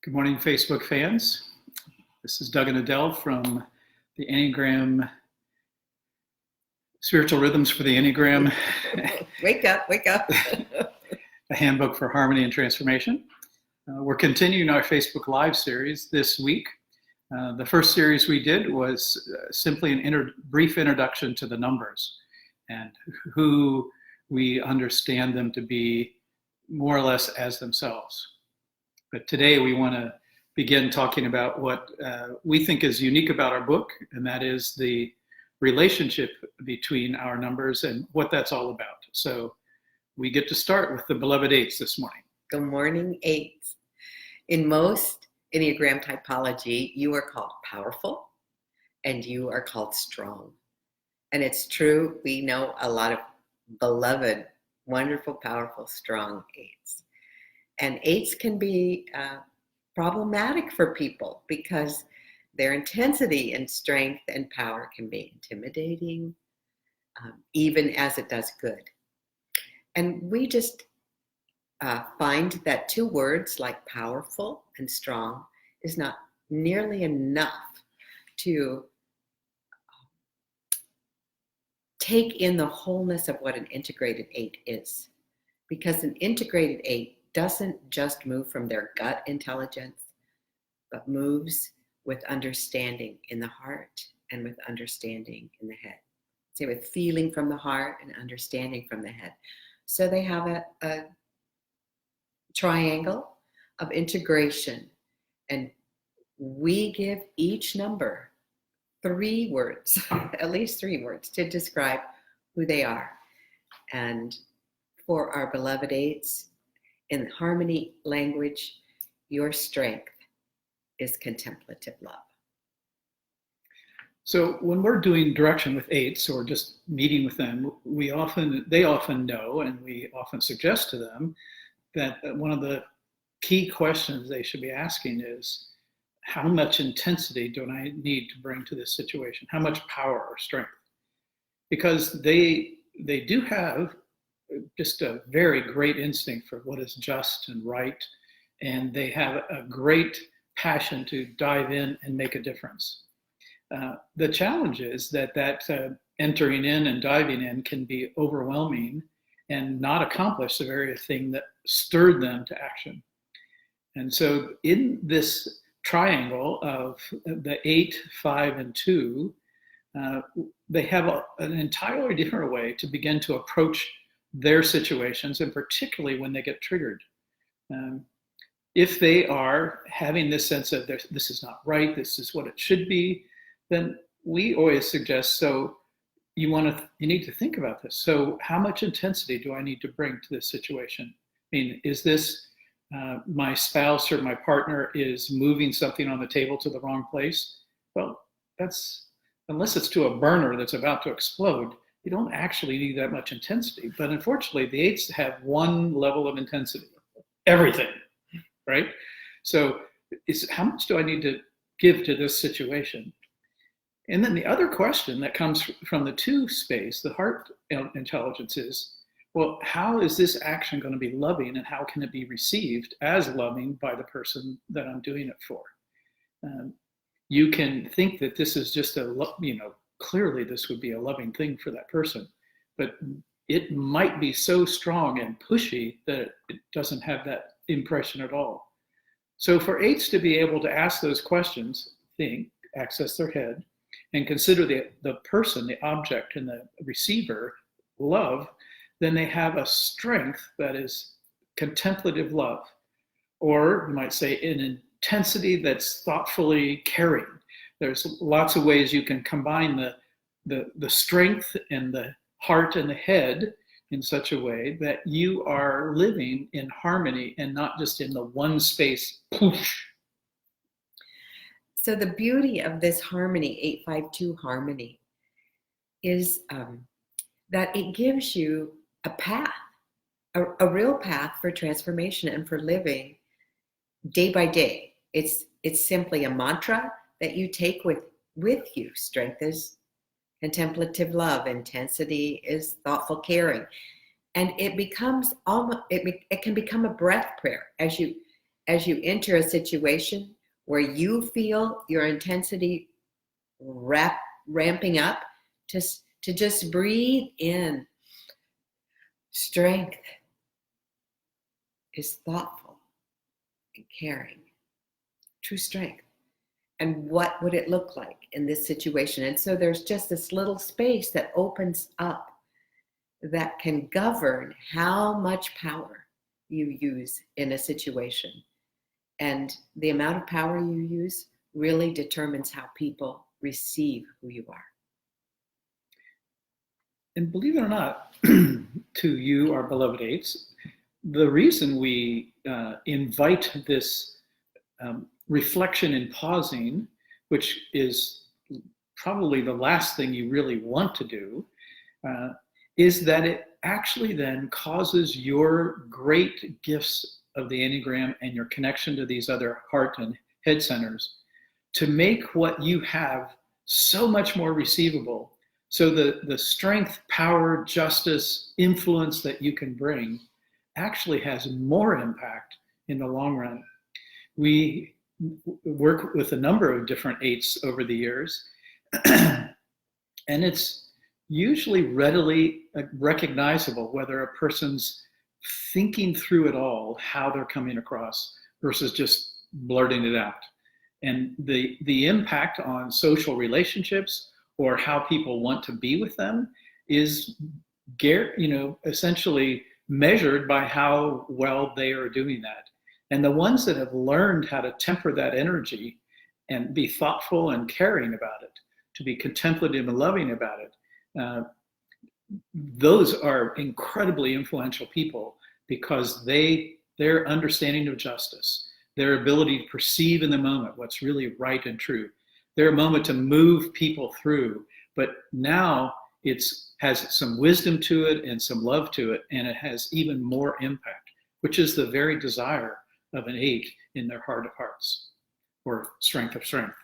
Good morning, Facebook fans. This is Doug and Adele from the Enneagram, Spiritual Rhythms for the Enneagram, Wake up. a handbook for harmony and transformation. We're continuing our Facebook Live series this week. The first series we did was simply an brief introduction to the numbers and who we understand them to be more or less as themselves. But today we want to begin talking about what we think is unique about our book, and that is the relationship between our numbers and what that's all about. So we get to start with the beloved eights this morning. Good morning, eights. In most Enneagram typology, you are called powerful and you are called strong. And it's true, we know a lot of beloved, wonderful, powerful, strong eights. And eights can be problematic for people because their intensity and strength and power can be intimidating, even as it does good. And we just find that two words like powerful and strong is not nearly enough to take in the wholeness of what an integrated eight is. Because an integrated eight doesn't just move from their gut intelligence, but moves with understanding in the heart and with understanding in the head. So with feeling from the heart and understanding from the head. So they have a triangle of integration, and we give each number 3 words, at least 3 words, to describe who they are. And for our beloved eights, in harmony language, your strength is contemplative love. So when we're doing direction with eights or just meeting with them, they often know, and we often suggest to them that one of the key questions they should be asking is, how much intensity do I need to bring to this situation? How much power or strength? Because they do have just a very great instinct for what is just and right, and they have a great passion to dive in and make a difference. The challenge is that entering in and diving in can be overwhelming and not accomplish the very thing that stirred them to action. And so in this triangle of the 8, 5, and 2, they have an entirely different way to begin to approach their situations, and particularly when they get triggered. If they are having this sense of this is not right, this is what it should be, then we always suggest, so you need to think about this. So how much intensity do I need to bring to this situation? I mean, is this my spouse or my partner is moving something on the table to the wrong place? Well, unless it's to a burner that's about to explode, you don't actually need that much intensity. But unfortunately, the eights have one level of intensity, everything, right? So how much do I need to give to this situation? And then the other question that comes from the 2 space, the heart intelligence, is, well, how is this action going to be loving, and how can it be received as loving by the person that I'm doing it for? You can think that this is just clearly this would be a loving thing for that person, but it might be so strong and pushy that it doesn't have that impression at all. So for eights to be able to ask those questions, access their head, and consider the person, the object, and the receiver, love, then they have a strength that is contemplative love, or you might say an intensity that's thoughtfully caring. There's lots of ways you can combine the strength and the heart and the head in such a way that you are living in harmony and not just in the one space. Poof. So the beauty of this harmony, 852 harmony, is that it gives you a path, a real path for transformation and for living day by day. It's simply a mantra that you take with you. Strength is contemplative love. Intensity is thoughtful caring. And it becomes it can become a breath prayer as you as you enter a situation where you feel your intensity ramping up, to just breathe in. Strength is thoughtful and caring. True strength. And what would it look like in this situation? And so there's just this little space that opens up that can govern how much power you use in a situation. And the amount of power you use really determines how people receive who you are. And believe it or not, to you, our beloved eights, the reason we invite this reflection and pausing, which is probably the last thing you really want to do, is that it actually then causes your great gifts of the Enneagram and your connection to these other heart and head centers to make what you have so much more receivable. So the strength, power, justice, influence that you can bring actually has more impact in the long run. We work with a number of different eights over the years, and it's usually readily recognizable whether a person's thinking through it all, how they're coming across, versus just blurting it out. And the impact on social relationships or how people want to be with them is, essentially measured by how well they are doing that. And the ones that have learned how to temper that energy and be thoughtful and caring about it, to be contemplative and loving about it, those are incredibly influential people because their understanding of justice, their ability to perceive in the moment what's really right and true, their moment to move people through, but now it has some wisdom to it and some love to it, and it has even more impact, which is the very desire of an eight in their heart of hearts, or strength of strength,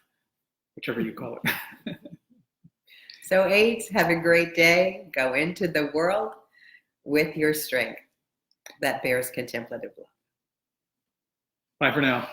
whichever you call it. So eights, have a great day. Go into the world with your strength that bears contemplative love. Bye for now.